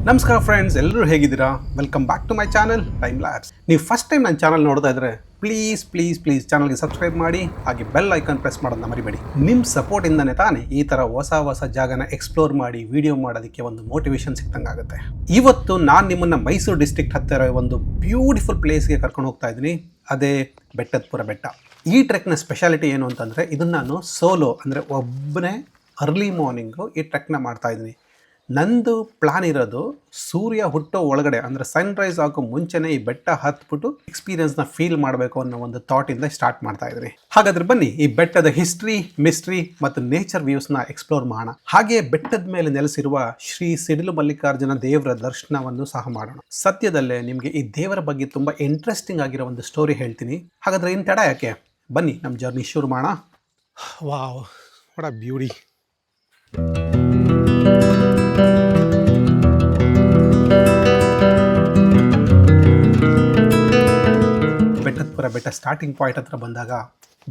ನಮಸ್ಕಾರ ಫ್ರೆಂಡ್ಸ್, ಎಲ್ಲರೂ ಹೇಗಿದ್ದೀರಾ? Welcome back to my channel Time Labs. ನೀವು ಫಸ್ಟ್ ಟೈಮ್ ನನ್ನ ಚಾನಲ್ ನೋಡ್ತಾ ಇದ್ರೆ ಪ್ಲೀಸ್ ಚಾನಲ್ಗೆ ಸಬ್ಸ್ಕ್ರೈಬ್ ಮಾಡಿ, ಹಾಗೆ ಬೆಲ್ ಐಕಾನ್ ಪ್ರೆಸ್ ಮಾಡೋದನ್ನ ಮರಿಬೇಡಿ. ನಿಮ್ಮ ಸಪೋರ್ಟಿಂದನೇ ತಾನೇ ಈ ಥರ ಹೊಸ ಜಾಗನ ಎಕ್ಸ್ಪ್ಲೋರ್ ಮಾಡಿ ವಿಡಿಯೋ ಮಾಡೋದಕ್ಕೆ ಒಂದು ಮೋಟಿವೇಶನ್ ಸಿಕ್ತಂಗಾಗುತ್ತೆ. ಇವತ್ತು ನಾನು ನಿಮ್ಮನ್ನು ಮೈಸೂರು ಡಿಸ್ಟ್ರಿಕ್ಟ್ ಹತ್ತಿರ ಒಂದು ಬ್ಯೂಟಿಫುಲ್ ಪ್ಲೇಸ್ಗೆ ಕರ್ಕೊಂಡು ಹೋಗ್ತಾ ಇದ್ದೀನಿ. ಅದೇ ಬೆಟ್ಟದಪುರ ಬೆಟ್ಟ. ಈ ಟ್ರೆಕ್ನ ಸ್ಪೆಷಾಲಿಟಿ ಏನು ಅಂತಂದರೆ, ಇದನ್ನು ನಾನು ಸೋಲೋ ಅಂದರೆ ಒಬ್ಬನೇ ಅರ್ಲಿ ಮಾರ್ನಿಂಗು ಈ ಟ್ರೆಕ್ನ ಮಾಡ್ತಾ ಇದ್ದೀನಿ. ನಂದು ಪ್ಲಾನ್ ಇರೋದು ಸೂರ್ಯ ಹುಟ್ಟೋ ಒಳಗಡೆ ಅಂದರೆ ಸನ್ರೈಸ್ ಆಗೋ ಮುಂಚೆನೇ ಈ ಬೆಟ್ಟ ಹತ್ಬಿಟ್ಟು ಎಕ್ಸ್ಪೀರಿಯನ್ಸ್ನ ಫೀಲ್ ಮಾಡಬೇಕು ಅನ್ನೋ ಒಂದು ಥಾಟಿಂದ ಸ್ಟಾರ್ಟ್ ಮಾಡ್ತಾ ಇದ್ದೀನಿ. ಹಾಗಾದ್ರೆ ಬನ್ನಿ ಈ ಬೆಟ್ಟದ ಹಿಸ್ಟ್ರಿ, ಮಿಸ್ಟ್ರಿ ಮತ್ತು ನೇಚರ್ ವ್ಯೂಸ್ನ ಎಕ್ಸ್ಪ್ಲೋರ್ ಮಾಡೋಣ. ಹಾಗೆ ಬೆಟ್ಟದ ಮೇಲೆ ನೆಲೆಸಿರುವ ಶ್ರೀ ಸಿಡಿಲು ಮಲ್ಲಿಕಾರ್ಜುನ ದೇವರ ದರ್ಶನವನ್ನು ಸಹ ಮಾಡೋಣ. ಸದ್ಯದಲ್ಲೇ ನಿಮಗೆ ಈ ದೇವರ ಬಗ್ಗೆ ತುಂಬ ಇಂಟ್ರೆಸ್ಟಿಂಗ್ ಆಗಿರೋ ಒಂದು ಸ್ಟೋರಿ ಹೇಳ್ತೀನಿ. ಹಾಗಾದ್ರೆ ಇನ್ನು ತಡ ಯಾಕೆ, ಬನ್ನಿ ನಮ್ಮ ಜರ್ನಿ ಶುರು ಮಾಡೋಣ. Wow, what a beauty. Bettadapura ಬೆಟ್ಟ ಸ್ಟಾರ್ಟಿಂಗ್ ಪಾಯಿಂಟ್ ಹತ್ರ ಬಂದಾಗ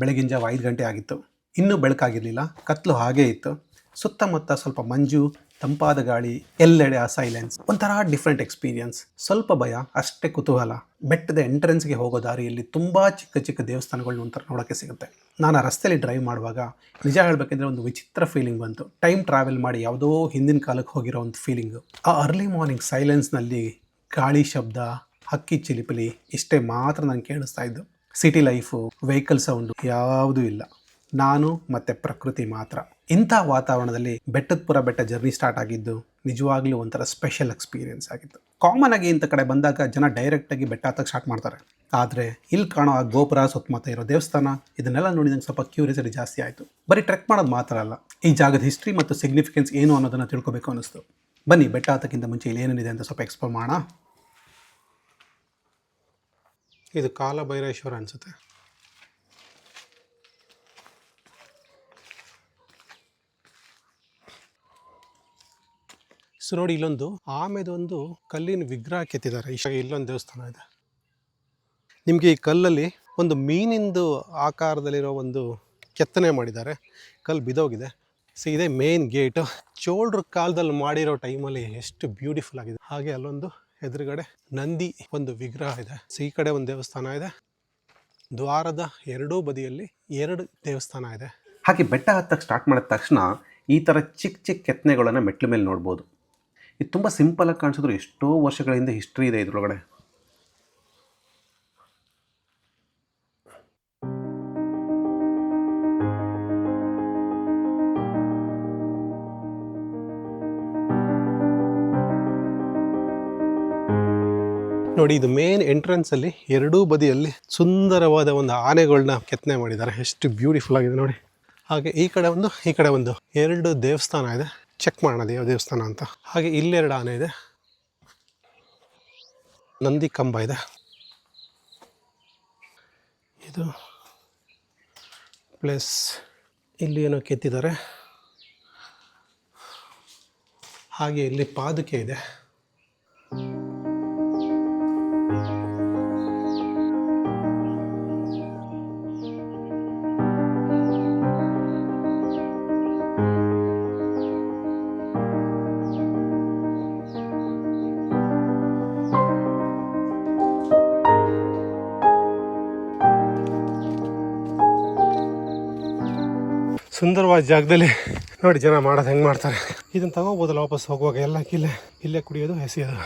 ಬೆಳಗಿನ ಜಾವ 5 ಗಂಟೆ ಆಗಿತ್ತು. ಇನ್ನೂ ಬೆಳಕಾಗಿರಲಿಲ್ಲ, ಕತ್ಲು ಹಾಗೇ ಇತ್ತು. ಸುತ್ತಮುತ್ತ ಸ್ವಲ್ಪ ಮಂಜು, ತಂಪಾದ ಗಾಳಿ, ಎಲ್ಲೆಡೆ ಆ ಸೈಲೆನ್ಸ್. ಒಂಥರ ಡಿಫ್ರೆಂಟ್ ಎಕ್ಸ್ಪೀರಿಯನ್ಸ್. ಸ್ವಲ್ಪ ಭಯ, ಅಷ್ಟೇ ಕುತೂಹಲ. ಬೆಟ್ಟದ ಎಂಟ್ರೆನ್ಸ್ಗೆ ಹೋಗೋ ದಾರಿಯಲ್ಲಿ ತುಂಬ ಚಿಕ್ಕ ದೇವಸ್ಥಾನಗಳನ್ನ ಒಂಥರ ನೋಡೋಕ್ಕೆ ಸಿಗುತ್ತೆ. ನಾನು ಆ ರಸ್ತೆಯಲ್ಲಿ ಡ್ರೈವ್ ಮಾಡುವಾಗ ನಿಜ ಹೇಳಬೇಕಂದ್ರೆ ಒಂದು ವಿಚಿತ್ರ ಫೀಲಿಂಗ್ ಬಂತು. ಟೈಮ್ ಟ್ರಾವೆಲ್ ಮಾಡಿ ಯಾವುದೋ ಹಿಂದಿನ ಕಾಲಕ್ಕೆ ಹೋಗಿರೋ ಒಂದು ಫೀಲಿಂಗು. ಆ ಅರ್ಲಿ ಮಾರ್ನಿಂಗ್ ಸೈಲೆನ್ಸ್ನಲ್ಲಿ ಗಾಳಿ ಶಬ್ದ, ಹಕ್ಕಿ ಚಿಲಿಪಿಲಿ ಇಷ್ಟೇ ಮಾತ್ರ ನನಗೆ ಕೇಳಿಸ್ತಾ ಇದ್ದು. ಸಿಟಿ ಲೈಫು, ವೆಹಿಕಲ್ ಸೌಂಡು ಯಾವುದೂ ಇಲ್ಲ. ನಾನು ಮತ್ತು ಪ್ರಕೃತಿ ಮಾತ್ರ. ಇಂಥ ವಾತಾವರಣದಲ್ಲಿ ಬೆಟ್ಟದಪುರ ಬೆಟ್ಟ ಜರ್ನಿ ಸ್ಟಾರ್ಟ್ ಆಗಿದ್ದು ನಿಜವಾಗ್ಲೂ ಒಂಥರ ಸ್ಪೆಷಲ್ ಎಕ್ಸ್ಪೀರಿಯನ್ಸ್ ಆಗಿತ್ತು. ಕಾಮನ್ ಆಗಿ ಇಂಥ ಕಡೆ ಬಂದಾಗ ಜನ ಡೈರೆಕ್ಟಾಗಿ ಬೆಟ್ಟ ಹತ್ತಕ್ಕೆ ಸ್ಟಾರ್ಟ್ ಮಾಡ್ತಾರೆ. ಆದರೆ ಇಲ್ಲಿ ಕಾಣೋ ಆ ಗೋಪುರ, ಸುತ್ತಮುತ್ತ ಇರೋ ದೇವಸ್ಥಾನ, ಇದನ್ನೆಲ್ಲ ನೋಡಿದಂಗೆ ಸ್ವಲ್ಪ ಕ್ಯೂರಿಯಾಸಿಟಿ ಜಾಸ್ತಿ ಆಯಿತು. ಬರೀ ಟ್ರೆಕ್ ಮಾಡೋದು ಮಾತ್ರ ಅಲ್ಲ, ಈ ಜಾಗದ ಹಿಸ್ಟ್ರಿ ಮತ್ತು ಸಿಗ್ನಿಫಿಕೆನ್ಸ್ ಏನು ಅನ್ನೋದನ್ನು ತಿಳ್ಕೊಬೇಕು ಅನ್ನಿಸ್ತು. ಬನ್ನಿ ಬೆಟ್ಟ ಹತ್ತಕ್ಕಿಂತ ಮುಂಚೆ ಇಲ್ಲಿ ಏನೇನಿದೆ ಅಂತ ಸ್ವಲ್ಪ ಎಕ್ಸ್ಪ್ಲೋರ್ ಮಾಡೋಣ. ಇದು ಕಾಲಭೈರೇಶ್ವರ ಅನಿಸುತ್ತೆ. ಸೊ ನೋಡಿ, ಇಲ್ಲೊಂದು ಆಮೆದೊಂದು ಕಲ್ಲಿನ ವಿಗ್ರಹ ಕೆತ್ತಿದ್ದಾರೆ. ಇಲ್ಲೊಂದು ದೇವಸ್ಥಾನ ಇದೆ. ನಿಮಗೆ ಈ ಕಲ್ಲಲ್ಲಿ ಒಂದು ಮೀನಿಂದು ಆಕಾರದಲ್ಲಿರೋ ಒಂದು ಕೆತ್ತನೆ ಮಾಡಿದ್ದಾರೆ. ಕಲ್ಲು ಬಿದ್ದೋಗಿದೆ. ಸೊ ಇದೇ ಮೇನ್ ಗೇಟು. ಚೋಳರ ಕಾಲದಲ್ಲಿ ಮಾಡಿರೋ ಟೈಮಲ್ಲಿ ಎಷ್ಟು ಬ್ಯೂಟಿಫುಲ್ ಆಗಿದೆ. ಹಾಗೆ ಅಲ್ಲೊಂದು ಎದುರುಗಡೆ ನಂದಿ ಒಂದು ವಿಗ್ರಹ ಇದೆ. ಸೊ ಈ ಕಡೆ ಒಂದು ದೇವಸ್ಥಾನ ಇದೆ. ದ್ವಾರದ ಎರಡೂ ಬದಿಯಲ್ಲಿ 2 ದೇವಸ್ಥಾನ ಇದೆ. ಹಾಗೆ ಬೆಟ್ಟ ಹತ್ತಕ್ಕೆ ಸ್ಟಾರ್ಟ್ ಮಾಡಿದ ತಕ್ಷಣ ಈ ಥರ ಚಿಕ್ಕ ಕೆತ್ತನೆಗಳನ್ನು ಮೆಟ್ಲ ಮೇಲೆ ನೋಡ್ಬೋದು. ಇದು ತುಂಬ ಸಿಂಪಲಾಗಿ ಕಾಣಿಸಿದ್ರು ಎಷ್ಟೋ ವರ್ಷಗಳ ಹಿಂದೆ ಹಿಸ್ಟ್ರಿ ಇದೆ ಇದ್ರೊಳಗಡೆ. ನೋಡಿ, ಇದು ಮೇನ್ ಎಂಟ್ರೆನ್ಸಲ್ಲಿ ಎರಡೂ ಬದಿಯಲ್ಲಿ ಸುಂದರವಾದ ಒಂದು ಆನೆಗಳನ್ನ ಕೆತ್ತನೆ ಮಾಡಿದ್ದಾರೆ. ಎಷ್ಟು ಬ್ಯೂಟಿಫುಲ್ ಆಗಿದೆ ನೋಡಿ. ಹಾಗೆ ಈ ಕಡೆ ಒಂದು 2 ದೇವಸ್ಥಾನ ಇದೆ. ಚೆಕ್ ಮಾಡೋಣ ಯಾವ ದೇವಸ್ಥಾನ ಅಂತ. ಹಾಗೆ ಇಲ್ಲಿ 2 ಆನೆ ಇದೆ. ನಂದಿ ಕಂಬ ಇದೆ. ಇದು ಪ್ಲಸ್ ಇಲ್ಲಿ ಏನೋ ಕೆತ್ತಿದ್ದಾರೆ. ಹಾಗೆ ಇಲ್ಲಿ ಪಾದುಕೆ ಇದೆ. ಸುಂದರವಾದ ಜಾಗದಲ್ಲಿ ನೋಡಿ ಜನ ಮಾಡೋದು ಹೆಂಗೆ ಮಾಡ್ತಾರೆ. ಇದನ್ನು ತಗೋಬೋದಲ್ಲ ವಾಪಸ್ ಹೋಗುವಾಗ. ಎಲ್ಲ ಇಲ್ಲೇ ಕುಡಿಯೋದು, ಎಸೆಯೋದು.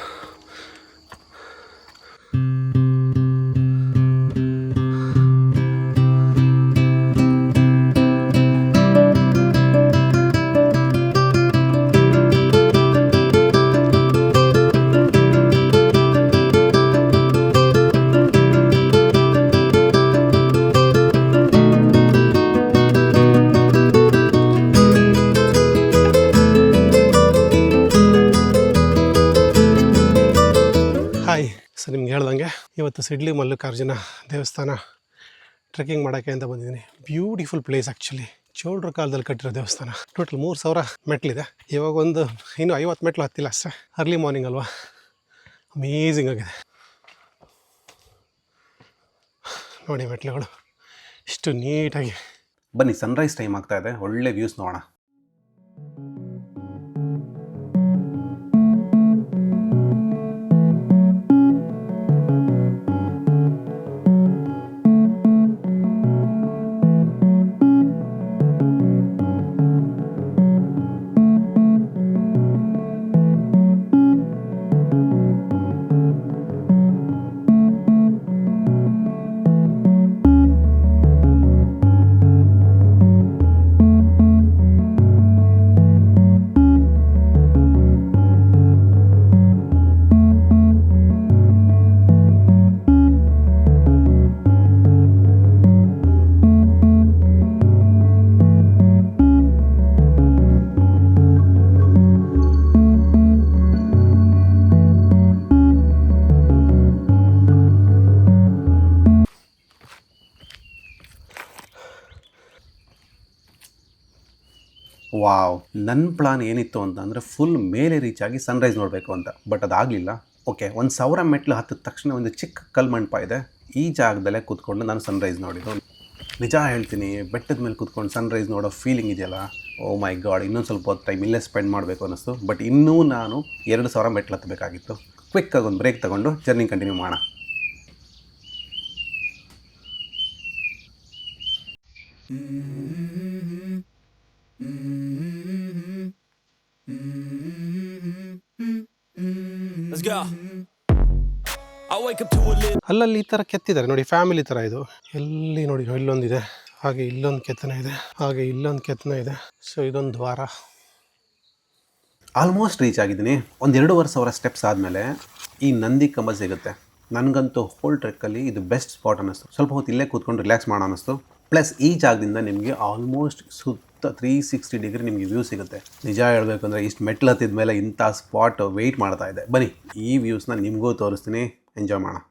ಸೊ ನಿಮ್ಗೆ ಹೇಳ್ದಂಗೆ ಇವತ್ತು ಸಿಡ್ಲಿ ಮಲ್ಲಿಕಾರ್ಜುನ ದೇವಸ್ಥಾನ ಟ್ರೆಕ್ಕಿಂಗ್ ಮಾಡೋಕ್ಕೆ ಅಂತ ಬಂದಿದ್ದೀನಿ. Beautiful place actually. ಚೋಳರ ಕಾಲದಲ್ಲಿ ಕಟ್ಟಿರೋ ದೇವಸ್ಥಾನ. ಟೋಟಲ್ 3000 ಮೆಟ್ಲಿದೆ. ಇವಾಗ ಇನ್ನೂ 50 ಮೆಟ್ಲು ಹತ್ತಿಲ್ಲ ಅಷ್ಟೇ. ಅರ್ಲಿ ಮಾರ್ನಿಂಗ್ ಅಲ್ವಾ, ಅಮೇಝಿಂಗ್ ಆಗಿದೆ ನೋಡಿ ಮೆಟ್ಲುಗಳು ಇಷ್ಟು ನೀಟಾಗಿ. ಬನ್ನಿ, ಸನ್ರೈಸ್ ಟೈಮ್ ಆಗ್ತಾ ಇದೆ, ಒಳ್ಳೆ ವ್ಯೂಸ್ ನೋಡೋಣ. ವಾವ್! ನನ್ನ ಪ್ಲಾನ್ ಏನಿತ್ತು ಅಂತ ಅಂದರೆ ಫುಲ್ ಮೇಲೆ ರೀಚ್ ಆಗಿ ಸನ್‌ರೈಸ್ ನೋಡಬೇಕು ಅಂತ. ಬಟ್ ಅದಾಗಲಿಲ್ಲ. ಓಕೆ, 1000 ಮೆಟ್ಲು ಹತ್ತಿದ ತಕ್ಷಣ ಒಂದು ಚಿಕ್ಕ ಕಲ್ಮಂಟಪ ಇದೆ. ಈ ಜಾಗದಲ್ಲೇ ಕೂತ್ಕೊಂಡು ನಾನು ಸನ್‌ರೈಸ್ ನೋಡಿದ್ದು. ನಿಜ ಹೇಳ್ತೀನಿ, ಬೆಟ್ಟದ ಮೇಲೆ ಕೂತ್ಕೊಂಡು ಸನ್‌ರೈಸ್ ನೋಡೋ ಫೀಲಿಂಗ್ ಇದೆಯಲ್ಲ, ಓಹ್ ಮೈ ಗಾಡ್! ಇನ್ನೊಂದು ಸ್ವಲ್ಪ ಹೊತ್ತು ಟೈಮ್ ಇಲ್ಲೇ ಸ್ಪೆಂಡ್ ಮಾಡಬೇಕು ಅನ್ನಿಸ್ತು. ಬಟ್ ಇನ್ನೂ ನಾನು 2000 ಮೆಟ್ಲು ಹತ್ತಬೇಕಾಗಿತ್ತು. ಕ್ವಿಕ್ಕಾಗಿ ಒಂದು ಬ್ರೇಕ್ ತಗೊಂಡು ಜರ್ನಿ ಕಂಟಿನ್ಯೂ ಮಾಡೋಣ. Let's go. I wake up to a little. ಅಲ್ಲಲ್ಲಿ ಈ ಥರ ಕೆತ್ತಿದ್ದಾರೆ ನೋಡಿ, ಫ್ಯಾಮಿಲಿ ಥರ ಇದು. ಎಲ್ಲಿ ನೋಡಿ, ಇಲ್ಲೊಂದಿದೆ, ಹಾಗೆ ಇಲ್ಲೊಂದು ಕೆತ್ತನೆ ಇದೆ, ಹಾಗೆ ಇಲ್ಲೊಂದು ಕೆತ್ತನೆ ಇದೆ. ಸೊ ಇದೊಂದು ದ್ವಾರ. ಆಲ್ಮೋಸ್ಟ್ ರೀಚ್ ಆಗಿದ್ದೀನಿ. ಒಂದು 2,500 ಸ್ಟೆಪ್ಸ್ ಆದಮೇಲೆ ಈ ನಂದಿ ಕಂಬ ಸಿಗುತ್ತೆ. ನನಗಂತೂ ಹೋಲ್ ಟ್ರೆಕ್ಕಲ್ಲಿ ಇದು ಬೆಸ್ಟ್ ಸ್ಪಾಟ್ ಅನ್ನಿಸ್ತು. ಸ್ವಲ್ಪ ಹೊತ್ತು ಇಲ್ಲೇ ಕೂತ್ಕೊಂಡು ರಿಲ್ಯಾಕ್ಸ್ ಮಾಡೋಣ ಅನ್ನಿಸ್ತು. ಪ್ಲಸ್ ಈ ಜಾಗದಿಂದ ನಿಮಗೆ ಆಲ್ಮೋಸ್ಟ್ ಸುತ್ತ 360 ಡಿಗ್ರಿ ನಿಮಗೆ ವ್ಯೂ ಸಿಗುತ್ತೆ. ನಿಜ ಹೇಳಬೇಕಂದ್ರೆ ಇಷ್ಟು ಮೆಟ್ಲು ಹತ್ತಿದ ಮೇಲೆ ಇಂಥ ಸ್ಪಾಟ್ ವೆಯ್ಟ್ ಮಾಡ್ತಾ ಇದೆ. ಬನ್ನಿ, ಈ ವ್ಯೂಸ್ನ ನಿಮಗೂ ತೋರಿಸ್ತೀನಿ, ಎಂಜಾಯ್ ಮಾಡೋಣ.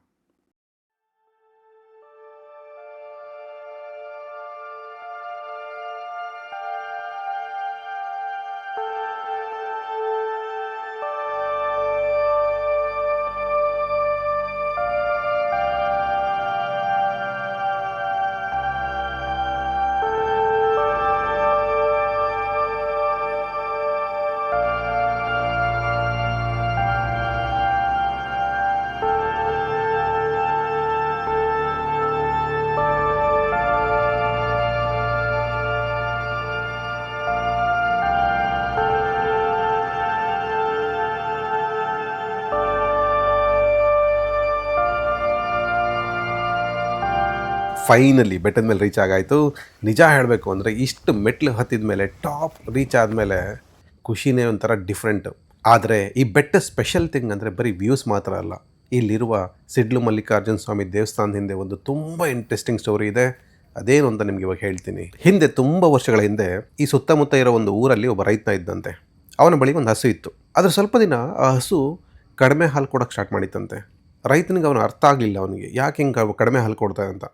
ಫೈನಲಿ ಬೆಟ್ಟದ ಮೇಲೆ ರೀಚ್ ಆಗಾಯಿತು. ನಿಜ ಹೇಳಬೇಕು ಅಂದರೆ ಇಷ್ಟು ಮೆಟ್ಲು ಹತ್ತಿದ ಮೇಲೆ ಟಾಪ್ ರೀಚ್ ಆದಮೇಲೆ ಖುಷಿನೇ ಒಂಥರ ಡಿಫ್ರೆಂಟು. ಆದರೆ ಈ ಬೆಟ್ಟ ಸ್ಪೆಷಲ್ ಥಿಂಗ್ ಅಂದರೆ ಬರೀ ವ್ಯೂಸ್ ಮಾತ್ರ ಅಲ್ಲ. ಇಲ್ಲಿರುವ ಸಿಡ್ಲು ಮಲ್ಲಿಕಾರ್ಜುನ ಸ್ವಾಮಿ ದೇವಸ್ಥಾನದ ಹಿಂದೆ ಒಂದು ತುಂಬ ಇಂಟ್ರೆಸ್ಟಿಂಗ್ ಸ್ಟೋರಿ ಇದೆ. ಅದೇನು ಅಂತ ನಿಮ್ಗೆ ಇವಾಗ ಹೇಳ್ತೀನಿ. ಹಿಂದೆ ತುಂಬ ವರ್ಷಗಳ ಹಿಂದೆ ಈ ಸುತ್ತಮುತ್ತ ಇರೋ ಒಂದು ಊರಲ್ಲಿ ಒಬ್ಬ ರೈತ ಇದ್ದಂತೆ. ಅವನ ಬಳಿ ಒಂದು ಹಸು ಇತ್ತು. ಆದರೆ ಸ್ವಲ್ಪ ದಿನ ಆ ಹಸು ಕಡಿಮೆ ಹಾಲು ಕೊಡೋಕ್ಕೆ ಸ್ಟಾರ್ಟ್ ಮಾಡಿತ್ತಂತೆ. ರೈತನಿಗೆ ಅವನು ಅರ್ಥ ಆಗಲಿಲ್ಲ, ಅವನಿಗೆ ಯಾಕೆ ಹಿಂಗೆ ಕಡಿಮೆ ಹಾಲು ಕೊಡ್ತಾನೆ ಅಂತ.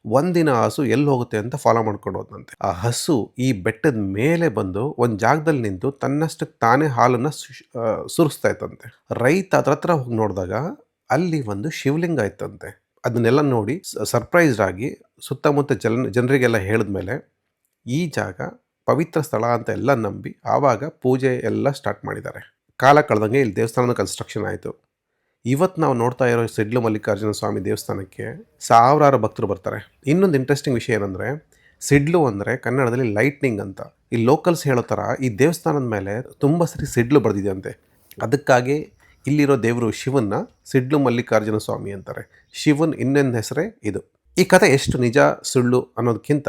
ಒಂದಿನ ಹಸು ಎಲ್ಲಿ ಹೋಗುತ್ತೆ ಅಂತ ಫಾಲೋ ಮಾಡ್ಕೊಂಡು ಹೋದಂತೆ. ಆ ಹಸು ಈ ಬೆಟ್ಟದ ಮೇಲೆ ಬಂದು ಒಂದು ಜಾಗದಲ್ಲಿ ನಿಂತು ತನ್ನಷ್ಟಕ್ಕೆ ತಾನೇ ಹಾಲನ್ನು ಸುರಿಸ್ತಾ ಇತ್ತಂತೆ. ರೈತ ಅದ್ರ ಹತ್ರ ಹೋಗಿ ನೋಡಿದಾಗ ಅಲ್ಲಿ ಒಂದು ಶಿವಲಿಂಗ ಇತ್ತಂತೆ. ಅದನ್ನೆಲ್ಲ ನೋಡಿ ಸರ್ಪ್ರೈಸ್ಡ್ ಆಗಿ ಸುತ್ತಮುತ್ತ ಜನರಿಗೆಲ್ಲ ಹೇಳಿದ್ಮೇಲೆ ಈ ಜಾಗ ಪವಿತ್ರ ಸ್ಥಳ ಅಂತ ಎಲ್ಲ ನಂಬಿ ಆವಾಗ ಪೂಜೆ ಎಲ್ಲ ಸ್ಟಾರ್ಟ್ ಮಾಡಿದ್ದಾರೆ. ಕಾಲ ಕಳೆದಂಗೆ ಇಲ್ಲಿ ದೇವಸ್ಥಾನದ ಕನ್ಸ್ಟ್ರಕ್ಷನ್ ಆಯಿತು. ಇವತ್ತು ನಾವು ನೋಡ್ತಾ ಇರೋ ಸಿಡ್ಲು ಮಲ್ಲಿಕಾರ್ಜುನ ಸ್ವಾಮಿ ದೇವಸ್ಥಾನಕ್ಕೆ ಸಾವಿರಾರು ಭಕ್ತರು ಬರ್ತಾರೆ. ಇನ್ನೊಂದು ಇಂಟ್ರೆಸ್ಟಿಂಗ್ ವಿಷಯ ಏನಂದರೆ, ಸಿಡ್ಲು ಅಂದರೆ ಕನ್ನಡದಲ್ಲಿ ಲೈಟ್ನಿಂಗ್ ಅಂತ. ಈ ಲೋಕಲ್ಸ್ ಹೇಳೋ ಥರ ಈ ದೇವಸ್ಥಾನದ ಮೇಲೆ ತುಂಬ ಸರಿ ಸಿಡ್ಲು ಬರೆದಿದೆಯಂತೆ. ಅದಕ್ಕಾಗಿ ಇಲ್ಲಿರೋ ದೇವರು ಶಿವನ್ನ ಸಿಡ್ಲು ಮಲ್ಲಿಕಾರ್ಜುನ ಸ್ವಾಮಿ ಅಂತಾರೆ. ಶಿವನ್ ಇನ್ನೊಂದು ಹೆಸರೇ ಇದು. ಈ ಕಥೆ ಎಷ್ಟು ನಿಜ ಸುಳ್ಳು ಅನ್ನೋದಕ್ಕಿಂತ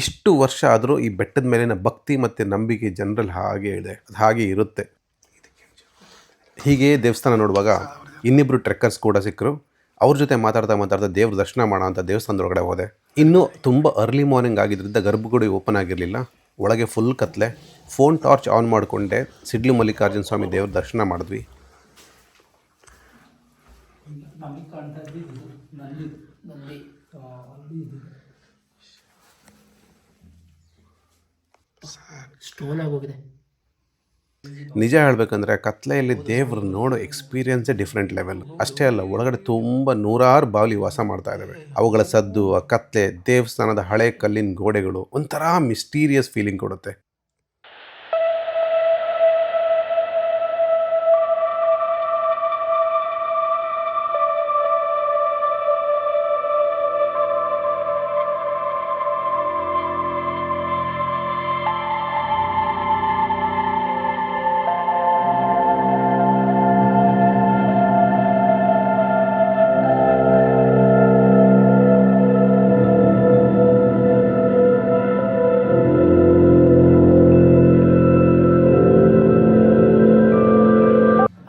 ಇಷ್ಟು ವರ್ಷ ಆದರೂ ಈ ಬೆಟ್ಟದ ಮೇಲಿನ ಭಕ್ತಿ ಮತ್ತು ನಂಬಿಕೆ ಜನರಲ್ಲಿ ಹಾಗೆ ಇದೆ, ಅದು ಹಾಗೆ ಇರುತ್ತೆ. ಹೀಗೆ ದೇವಸ್ಥಾನ ನೋಡುವಾಗ ಇನ್ನಿಬ್ಬರು ಟ್ರೆಕ್ಕರ್ಸ್ ಕೂಡ ಸಿಕ್ಕರು. ಅವ್ರ ಜೊತೆ ಮಾತಾಡ್ತಾ ದೇವ್ರ ದರ್ಶನ ಮಾಡೋ ಅಂತ ದೇವಸ್ಥಾನದೊಳಗಡೆ ಹೋದೆ. ಇನ್ನೂ ತುಂಬ ಅರ್ಲಿ ಮಾರ್ನಿಂಗ್ ಆಗಿದ್ದರಿಂದ ಗರ್ಭಗುಡಿ ಓಪನ್ ಆಗಿರಲಿಲ್ಲ. ಒಳಗೆ ಫುಲ್ ಕತ್ಲೆ. ಫೋನ್ ಟಾರ್ಚ್ ಆನ್ ಮಾಡಿಕೊಂಡೆ ಸಿಡ್ಲು ಮಲ್ಲಿಕಾರ್ಜುನ ಸ್ವಾಮಿ ದೇವ್ರ ದರ್ಶನ ಮಾಡಿದ್ವಿ. ಸ್ಟೋನ್ ಆಗೋಗಿದೆ. ನಿಜ ಹೇಳಬೇಕಂದ್ರೆ ಕತ್ಲೆಯಲ್ಲಿ ದೇವ್ರು ನೋಡೋ ಎಕ್ಸ್ಪೀರಿಯನ್ಸೇ ಡಿಫ್ರೆಂಟ್ ಲೆವೆಲ್. ಅಷ್ಟೇ ಅಲ್ಲ, ಒಳಗಡೆ ತುಂಬ ನೂರಾರು ಬಾವಲಿ ವಾಸ ಮಾಡ್ತಾ ಇದ್ದಾವೆ. ಅವುಗಳ ಸದ್ದು, ಆ ಕತ್ಲೆ, ದೇವಸ್ಥಾನದ ಹಳೆ ಕಲ್ಲಿನ ಗೋಡೆಗಳು ಒಂಥರ ಮಿಸ್ಟೀರಿಯಸ್ ಫೀಲಿಂಗ್ ಕೊಡುತ್ತೆ.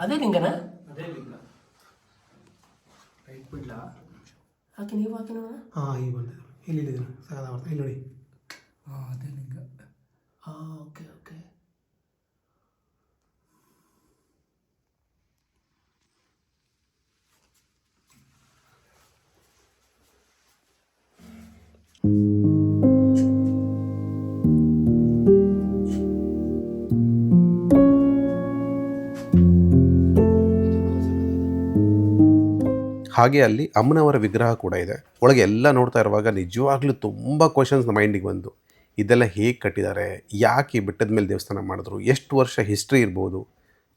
ಅದೇ ಲಿಂಗನ ಹಾಕಿ ನೀವು ಹಾಕಿ ನೋಡೋಣ. ಹಾಂ, ಈಗ ಬಂದಿದೆ. ಇಲ್ಲಿ ಸಗದ ಇಲ್ಲಿ ನೋಡಿ. ಅದೇ ಲಿಂಗ. Okay okay. ಹಾಗೆ ಅಲ್ಲಿ ಅಮ್ಮನವರ ವಿಗ್ರಹ ಕೂಡ ಇದೆ. ಒಳಗೆ ಎಲ್ಲ ನೋಡ್ತಾ ಇರುವಾಗ ನಿಜವಾಗ್ಲೂ ತುಂಬ ಕ್ವಶನ್ಸ್ ಮೈಂಡಿಗೆ ಬಂದು, ಇದೆಲ್ಲ ಹೇಗೆ ಕಟ್ಟಿದ್ದಾರೆ, ಯಾಕೆ ಈ ಬೆಟ್ಟದ ಮೇಲೆ ದೇವಸ್ಥಾನ ಮಾಡಿದ್ರು, ಎಷ್ಟು ವರ್ಷ ಹಿಸ್ಟ್ರಿ ಇರ್ಬೋದು,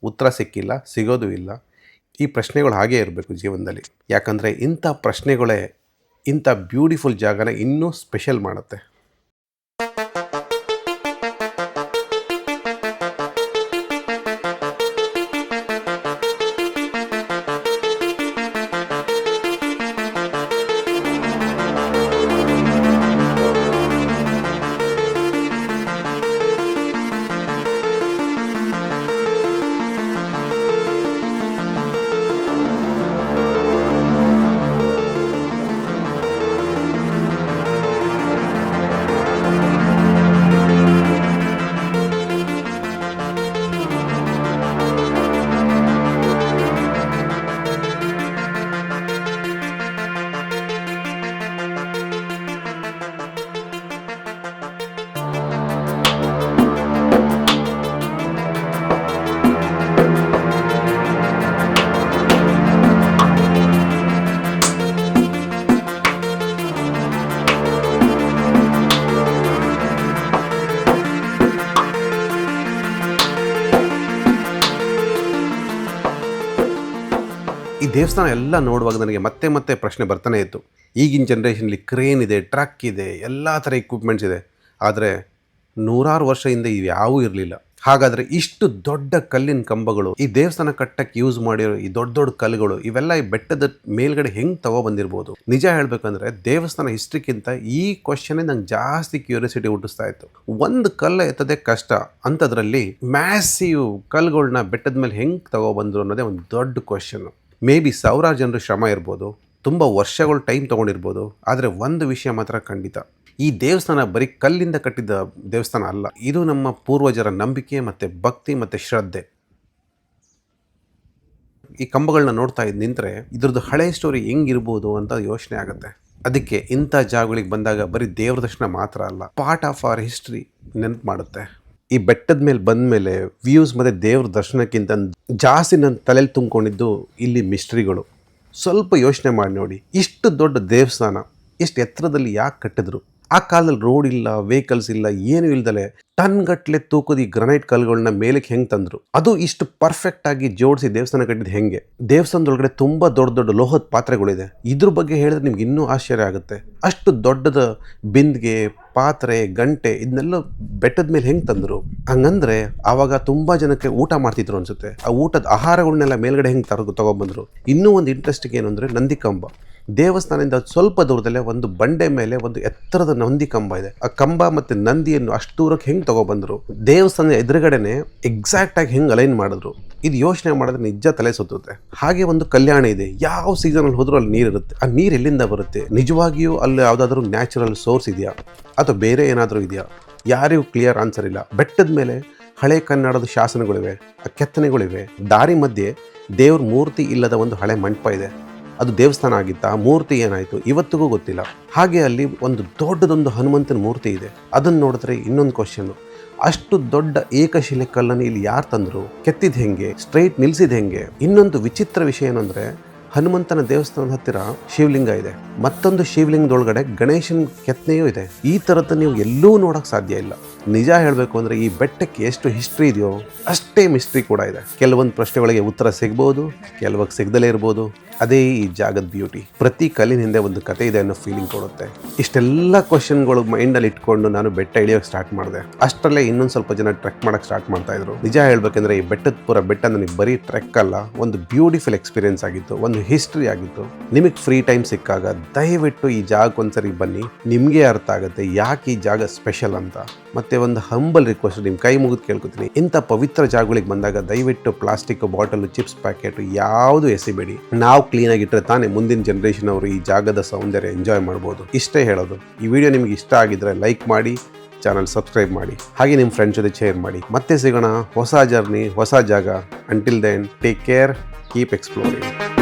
ಉತ್ತರ ಸಿಕ್ಕಿಲ್ಲ, ಸಿಗೋದು ಇಲ್ಲ. ಈ ಪ್ರಶ್ನೆಗಳು ಹಾಗೇ ಇರಬೇಕು ಜೀವನದಲ್ಲಿ. ಯಾಕಂದರೆ ಇಂಥ ಪ್ರಶ್ನೆಗಳೇ ಇಂಥ ಬ್ಯೂಟಿಫುಲ್ ಜಾಗನ ಇನ್ನೂ ಸ್ಪೆಷಲ್ ಮಾಡುತ್ತೆ. ಈ ದೇವಸ್ಥಾನ ಎಲ್ಲ ನೋಡುವಾಗ ನನಗೆ ಮತ್ತೆ ಪ್ರಶ್ನೆ ಬರ್ತಾನೆ ಇತ್ತು. ಈಗಿನ ಜನ್ರೇಷನಲ್ಲಿ ಕ್ರೇನ್ ಇದೆ, ಟ್ರಕ್ ಇದೆ, ಎಲ್ಲ ಥರ ಇಕ್ವಿಪ್ಮೆಂಟ್ಸ್ ಇದೆ. ಆದರೆ 100 ವರ್ಷ ಹಿಂದೆ ಇವು ಯಾವೂ ಇರಲಿಲ್ಲ. ಹಾಗಾದರೆ ಇಷ್ಟು ದೊಡ್ಡ ಕಲ್ಲಿನ ಕಂಬಗಳು, ಈ ದೇವಸ್ಥಾನ ಕಟ್ಟಕ್ಕೆ ಯೂಸ್ ಮಾಡಿರೋ ಈ ದೊಡ್ಡ ದೊಡ್ಡ ಕಲ್ಲುಗಳು, ಇವೆಲ್ಲ ಈ ಬೆಟ್ಟದ ಮೇಲ್ಗಡೆ ಹೆಂಗೆ ತಗೊಬಂದಿರ್ಬೋದು? ನಿಜ ಹೇಳಬೇಕಂದ್ರೆ ದೇವಸ್ಥಾನ ಹಿಸ್ಟ್ರಿಕ್ಕಿಂತ ಈ ಕ್ವಶನ್ನೇ ನಂಗೆ ಜಾಸ್ತಿ ಕ್ಯೂರಿಯಾಸಿಟಿ ಹುಟ್ಟಿಸ್ತಾ ಇತ್ತು. ಒಂದು ಕಲ್ಲು ಎತ್ತದೇ ಕಷ್ಟ, ಅಂಥದ್ರಲ್ಲಿ ಮ್ಯಾಸಿವ್ ಕಲ್ಲುಗಳನ್ನ ಬೆಟ್ಟದ ಮೇಲೆ ಹೆಂಗೆ ತಗೊಬಂದರು ಅನ್ನೋದೇ ಒಂದು ದೊಡ್ಡ ಕ್ವಶನ್ನು. ಮೇ ಬಿ ಸಾವಿರಾರು ಜನರು ಶ್ರಮ ಇರ್ಬೋದು, ತುಂಬ ವರ್ಷಗಳು ಟೈಮ್ ತೊಗೊಂಡಿರ್ಬೋದು. ಆದರೆ ಒಂದು ವಿಷಯ ಮಾತ್ರ ಖಂಡಿತ, ಈ ದೇವಸ್ಥಾನ ಬರೀ ಕಲ್ಲಿಂದ ಕಟ್ಟಿದ ದೇವಸ್ಥಾನ ಅಲ್ಲ. ಇದು ನಮ್ಮ ಪೂರ್ವಜರ ನಂಬಿಕೆ ಮತ್ತು ಭಕ್ತಿ ಮತ್ತು ಶ್ರದ್ಧೆ. ಈ ಕಂಬಗಳನ್ನ ನೋಡ್ತಾ ನಿಂತರೆ ಇದ್ರದ್ದು ಹಳೆ ಸ್ಟೋರಿ ಹೆಂಗಿರ್ಬೋದು ಅಂತ ಯೋಚನೆ ಆಗುತ್ತೆ. ಅದಕ್ಕೆ ಇಂಥ ಜಾಗಗಳಿಗೆ ಬಂದಾಗ ಬರೀ ದೇವ್ರ ದರ್ಶನ ಮಾತ್ರ ಅಲ್ಲ, ಪಾರ್ಟ್ ಆಫ್ ಅವರ್ ಹಿಸ್ಟ್ರಿ ನೆನಪು ಮಾಡುತ್ತೆ. ಈ ಬೆಟ್ಟದ ಮೇಲೆ ಬಂದ ಮೇಲೆ ವ್ಯೂಸ್ ಮತ್ತು ದೇವ್ರ ದರ್ಶನಕ್ಕಿಂತ ಜಾಸ್ತಿ ನನ್ನ ತಲೆಯಲ್ಲಿ ತುಂಬಿಕೊಂಡಿದ್ದು ಇಲ್ಲಿ ಮಿಸ್ಟ್ರಿಗಳು. ಸ್ವಲ್ಪ ಯೋಚನೆ ಮಾಡಿ ನೋಡಿ, ಇಷ್ಟು ದೊಡ್ಡ ದೇವಸ್ಥಾನ ಎಷ್ಟು ಎತ್ತರದಲ್ಲಿ ಯಾಕೆ ಕಟ್ಟಿದ್ರು? ಆ ಕಾಲದಲ್ಲಿ ರೋಡ್ ಇಲ್ಲ, ವೆಹಿಕಲ್ಸ್ ಇಲ್ಲ, ಏನೂ ಇಲ್ದಲೆ ಟನ್ಗಟ್ಲೆ ತೂಕದ ಈ ಗ್ರನೈಟ್ ಕಲ್ಲುಗಳನ್ನ ಮೇಲಕ್ಕೆ ಹೆಂಗೆ ತಂದರು? ಅದು ಇಷ್ಟು ಪರ್ಫೆಕ್ಟಾಗಿ ಜೋಡಿಸಿ ದೇವಸ್ಥಾನ ಕಟ್ಟಿದ್ದು ಹೆಂಗೆ? ದೇವಸ್ಥಾನದೊಳಗಡೆ ತುಂಬ ದೊಡ್ಡ ದೊಡ್ಡ ಲೋಹದ ಪಾತ್ರೆಗಳಿದೆ. ಇದ್ರ ಬಗ್ಗೆ ಹೇಳಿದ್ರೆ ನಿಮ್ಗೆ ಇನ್ನೂ ಆಶ್ಚರ್ಯ ಆಗುತ್ತೆ. ಅಷ್ಟು ದೊಡ್ಡದ ಬಿಂದಿಗೆ, ಪಾತ್ರೆ, ಗಂಟೆ ಇದನ್ನೆಲ್ಲ ಬೆಟ್ಟದ ಮೇಲೆ ಹೆಂಗೆ ತಂದರು? ಹಂಗಂದ್ರೆ ಆವಾಗ ತುಂಬ ಜನಕ್ಕೆ ಊಟ ಮಾಡ್ತಿದ್ರು ಅನಿಸುತ್ತೆ. ಆ ಊಟದ ಆಹಾರಗಳನ್ನೆಲ್ಲ ಮೇಲ್ಗಡೆ ಹೆಂಗೆ ತಗೊಬಂದರು? ಇನ್ನೂ ಒಂದು ಇಂಟ್ರೆಸ್ಟಿಂಗ್ ಏನು ಅಂದರೆ ನಂದಿ ಕಂಬ. ದೇವಸ್ಥಾನದಿಂದ ಸ್ವಲ್ಪ ದೂರದಲ್ಲೇ ಒಂದು ಬಂಡೆ ಮೇಲೆ ಒಂದು ಎತ್ತರದ ನಂದಿ ಕಂಬ ಇದೆ. ಆ ಕಂಬ ಮತ್ತು ನಂದಿಯನ್ನು ಅಷ್ಟು ದೂರಕ್ಕೆ ಹೆಂಗೆ ತಗೊಬಂದರು? ದೇವಸ್ಥಾನದ ಎದುರುಗಡೆನೆ ಎಕ್ಸಾಕ್ಟಾಗಿ ಹೆಂಗೆ ಅಲೈನ್ ಮಾಡಿದ್ರು? ಇದು ಯೋಚನೆ ಮಾಡಿದ್ರೆ ನಿಜ ತಲೆ ಸುತ್ತುತ್ತೆ. ಹಾಗೆ ಒಂದು ಕಲ್ಯಾಣ ಇದೆ. ಯಾವ ಸೀಸನಲ್ಲಿ ಹೋದ್ರೂ ಅಲ್ಲಿ ನೀರಿರುತ್ತೆ. ಆ ನೀರು ಎಲ್ಲಿಂದ ಬರುತ್ತೆ? ನಿಜವಾಗಿಯೂ ಅಲ್ಲಿ ಯಾವುದಾದ್ರೂ ನ್ಯಾಚುರಲ್ ಸೋರ್ಸ್ ಇದೆಯಾ ಅಥವಾ ಬೇರೆ ಏನಾದರೂ ಇದೆಯಾ? ಯಾರಿಗೂ ಕ್ಲಿಯರ್ ಆನ್ಸರ್ ಇಲ್ಲ. ಬೆಟ್ಟದ ಮೇಲೆ ಹಳೆ ಕನ್ನಡದ ಶಾಸನಗಳಿವೆ, ಕೆತ್ತನೆಗಳಿವೆ. ದಾರಿ ಮಧ್ಯೆ ದೇವ್ರ ಮೂರ್ತಿ ಇಲ್ಲದ ಒಂದು ಹಳೆ ಮಂಟಪ ಇದೆ. ಅದು ದೇವಸ್ಥಾನ ಆಗಿತ್ತಾ? ಮೂರ್ತಿ ಏನಾಯಿತು ಇವತ್ತಿಗೂ ಗೊತ್ತಿಲ್ಲ. ಹಾಗೆ ಅಲ್ಲಿ ಒಂದು ದೊಡ್ಡದೊಂದು ಹನುಮಂತನ ಮೂರ್ತಿ ಇದೆ. ಅದನ್ನು ನೋಡಿದ್ರೆ ಇನ್ನೊಂದು ಕ್ವಶನ್ನು, ಅಷ್ಟು ದೊಡ್ಡ ಏಕಶಿಲೆ ಕಲ್ಲನ್ನು ಇಲ್ಲಿ ಯಾರು ತಂದರು? ಕೆತ್ತಿದ ಹೆಂಗೆ? ಸ್ಟ್ರೈಟ್ ನಿಲ್ಸಿದ ಹೆಂಗೆ? ಇನ್ನೊಂದು ವಿಚಿತ್ರ ವಿಷಯ ಏನಂದರೆ, ಹನುಮಂತನ ದೇವಸ್ಥಾನದ ಹತ್ತಿರ ಶಿವಲಿಂಗ ಇದೆ. ಮತ್ತೊಂದು ಶಿವಲಿಂಗದೊಳಗಡೆ ಗಣೇಶನ ಕೆತ್ತನೆಯೂ ಇದೆ. ಈ ಥರದ್ದು ನೀವು ಎಲ್ಲೂ ನೋಡೋಕ್ಕೆ ಸಾಧ್ಯ ಇಲ್ಲ. ನಿಜ ಹೇಳಬೇಕು ಅಂದರೆ ಈ ಬೆಟ್ಟಕ್ಕೆ ಎಷ್ಟು ಹಿಸ್ಟ್ರಿ ಇದೆಯೋ ಅಷ್ಟೇ ಮಿಸ್ಟ್ರಿ ಕೂಡ ಇದೆ. ಕೆಲವೊಂದು ಪ್ರಶ್ನೆಗಳಿಗೆ ಉತ್ತರ ಸಿಗ್ಬೋದು, ಕೆಲವಾಗ ಸಿಗದಲೇ ಇರ್ಬೋದು. ಅದೇ ಈ ಜಾಗದ ಬ್ಯೂಟಿ. ಪ್ರತಿ ಕಲ್ಲಿನ ಹಿಂದೆ ಒಂದು ಕತೆ ಇದೆ ಅನ್ನೋ ಫೀಲಿಂಗ್ ಕೊಡುತ್ತೆ. ಇಷ್ಟೆಲ್ಲ ಕ್ವಶನ್ಗಳು ಮೈಂಡಲ್ಲಿ ಇಟ್ಕೊಂಡು ನಾನು ಬೆಟ್ಟ ಇಳಿಯೋಕ್ಕೆ ಸ್ಟಾರ್ಟ್ ಮಾಡಿದೆ. ಅಷ್ಟರಲ್ಲೇ ಇನ್ನೊಂದು ಸ್ವಲ್ಪ ಜನ ಟ್ರೆಕ್ ಮಾಡೋಕ್ಕೆ ಸ್ಟಾರ್ಟ್ ಮಾಡ್ತಾ ಇದ್ರು. ನಿಜ ಹೇಳಬೇಕಂದ್ರೆ ಈ ಬೆಟ್ಟದ ಬೆಟ್ಟ ನನಗೆ ಬರೀ ಟ್ರೆಕ್ ಅಲ್ಲ, ಒಂದು ಬ್ಯೂಟಿಫುಲ್ ಎಕ್ಸ್ಪೀರಿಯನ್ಸ್ ಆಗಿತ್ತು, ಒಂದು ಹಿಸ್ಟ್ರಿ ಆಗಿತ್ತು. ನಿಮಗೆ ಫ್ರೀ ಟೈಮ್ ಸಿಕ್ಕಾಗ ದಯವಿಟ್ಟು ಈ ಜಾಗಕ್ಕೆ ಒಂದ್ಸರಿ ಬನ್ನಿ. ನಿಮಗೆ ಅರ್ಥ ಆಗುತ್ತೆ ಯಾಕೆ ಈ ಜಾಗ ಸ್ಪೆಷಲ್ ಅಂತ. ಮತ್ತೆ ಒಂದು ಹಂಬಲ್ ರಿಕ್ವೆಸ್ಟ್, ನಿಮ್ಮ ಕೈ ಮುಗಿದು ಕೇಳ್ಕೊತೀನಿ, ಇಂಥ ಪವಿತ್ರ ಜಾಗಗಳಿಗೆ ಬಂದಾಗ ದಯವಿಟ್ಟು ಪ್ಲಾಸ್ಟಿಕ್ ಬಾಟಲ್, ಚಿಪ್ಸ್ ಪ್ಯಾಕೆಟ್ ಯಾವುದು ಎಸಿಬೇಡಿ. ನಾವು ಕ್ಲೀನಾಗಿಟ್ಟರೆ ತಾನೇ ಮುಂದಿನ ಜನ್ರೇಷನ್ ಅವರು ಈ ಜಾಗದ ಸೌಂದರ್ಯ ಎಂಜಾಯ್ ಮಾಡ್ಬೋದು. ಇಷ್ಟೇ ಹೇಳೋದು. ಈ ವಿಡಿಯೋ ನಿಮಗೆ ಇಷ್ಟ ಆಗಿದ್ರೆ ಲೈಕ್ ಮಾಡಿ, ಚಾನಲ್ ಸಬ್ಸ್ಕ್ರೈಬ್ ಮಾಡಿ, ಹಾಗೆ ನಿಮ್ಮ ಫ್ರೆಂಡ್ಸ್ ಜೊತೆ ಶೇರ್ ಮಾಡಿ. ಮತ್ತೆ ಸಿಗೋಣ ಹೊಸ ಜರ್ನಿ, ಹೊಸ ಜಾಗ. Until then take care, keep exploring.